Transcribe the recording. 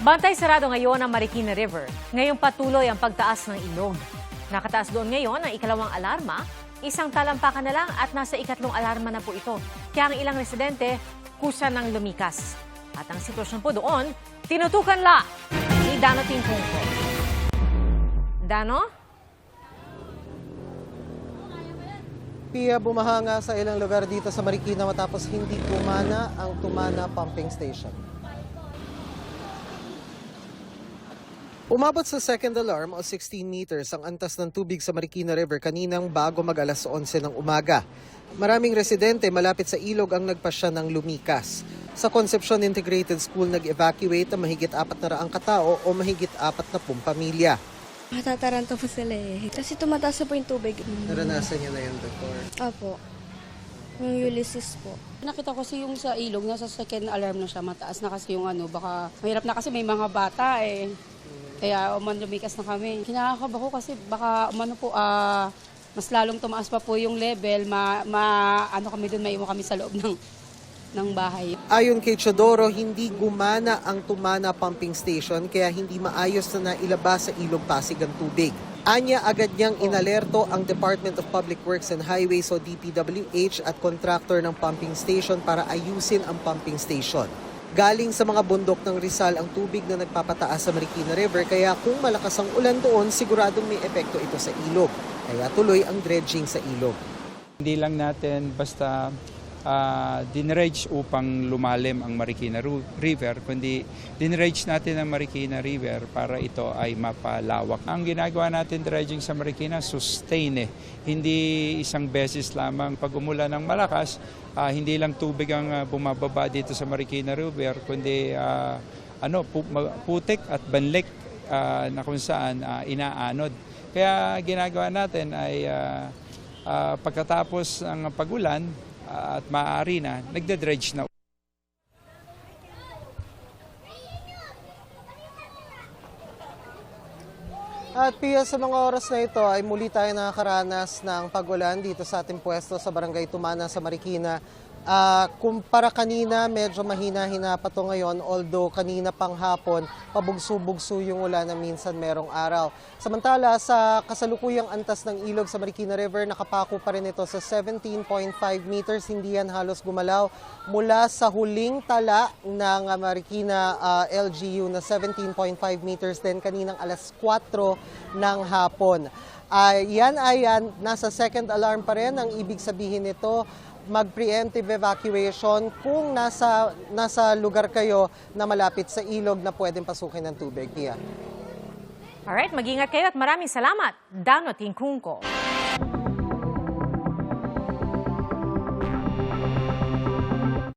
Bantay sarado ngayon ang Marikina River. Ngayong patuloy ang pagtaas ng ilog. Nakataas doon ngayon ang ikalawang alarma, isang talampakan na lang at nasa ikatlong alarma na po ito. Kaya ang ilang residente kusa ng lumikas. At ang sitwasyon po doon, tinutukan la ni Dano Tingkungko. Dano? Pia, bumahanga sa ilang lugar dito sa Marikina matapos hindi gumana ang Tumana Pumping Station. Umabot sa second alarm o 16 meters ang antas ng tubig sa Marikina River kaninang bago mag-alas 11 ng umaga. Maraming residente malapit sa ilog ang nagpasya ng lumikas. Sa Concepcion Integrated School nag-evacuate ang mahigit 400 katao o mahigit 40 pamilya. Matataranta po sila eh. Kasi tumataas na po yung tubig. Naranasan niyo na yun before? Opo. Yung Ulysses po. Nakita ko kasi yung sa ilog, nasa second alarm na siya, mataas na kasi yung baka mahirap na kasi may mga bata eh. Kaya lumikas na kami. Kinakakaba ko kasi baka mas lalong tumaas pa po yung level, kami doon, maiwan kami sa loob ng bahay. Ayon kay Chodoro, hindi gumana ang Tumana Pumping Station kaya hindi maayos na nailabas sa Ilog Pasig ang tubig. Anya agad niyang inalerto ang Department of Public Works and Highways o DPWH at contractor ng pumping station para ayusin ang pumping station. Galing sa mga bundok ng Rizal ang tubig na nagpapataas sa Marikina River kaya kung malakas ang ulan doon, siguradong may epekto ito sa ilog. Kaya tuloy ang dredging sa ilog. Hindi lang natin basta dinredge upang lumalim ang Marikina River, kundi dinredge natin ang Marikina River para ito ay mapalawak. Ang ginagawa natin dredging sa Marikina, sustain Hindi isang beses lamang pag umulan ng malakas, hindi lang tubig ang bumababa dito sa Marikina River, kundi putik at banlik na kung saan inaanod. Kaya ginagawa natin ay pagkatapos ng pagulan, at maaari na, nagde-dredge na. At Pia, sa mga oras na ito ay muli tayo nakakaranas ng pagulan dito sa ating pwesto sa Barangay Tumana sa Marikina. Kumpara kanina, medyo mahina-hina pa ito ngayon, although kanina pang hapon, pabugso-bugso yung ulan na minsan merong araw. Samantala, sa kasalukuyang antas ng ilog sa Marikina River, nakapako pa rin ito sa 17.5 meters, hindi yan halos gumalaw. Mula sa huling tala ng Marikina LGU na 17.5 meters din kaninang alas 4 ng hapon. Yan ay nasa second alarm pa rin, ang ibig sabihin nito, mag-preemptive evacuation kung nasa lugar kayo na malapit sa ilog na pwedeng pasukin ng tubig. Pia. Alright, mag-ingat kayo at maraming salamat, Dano Tingkungko.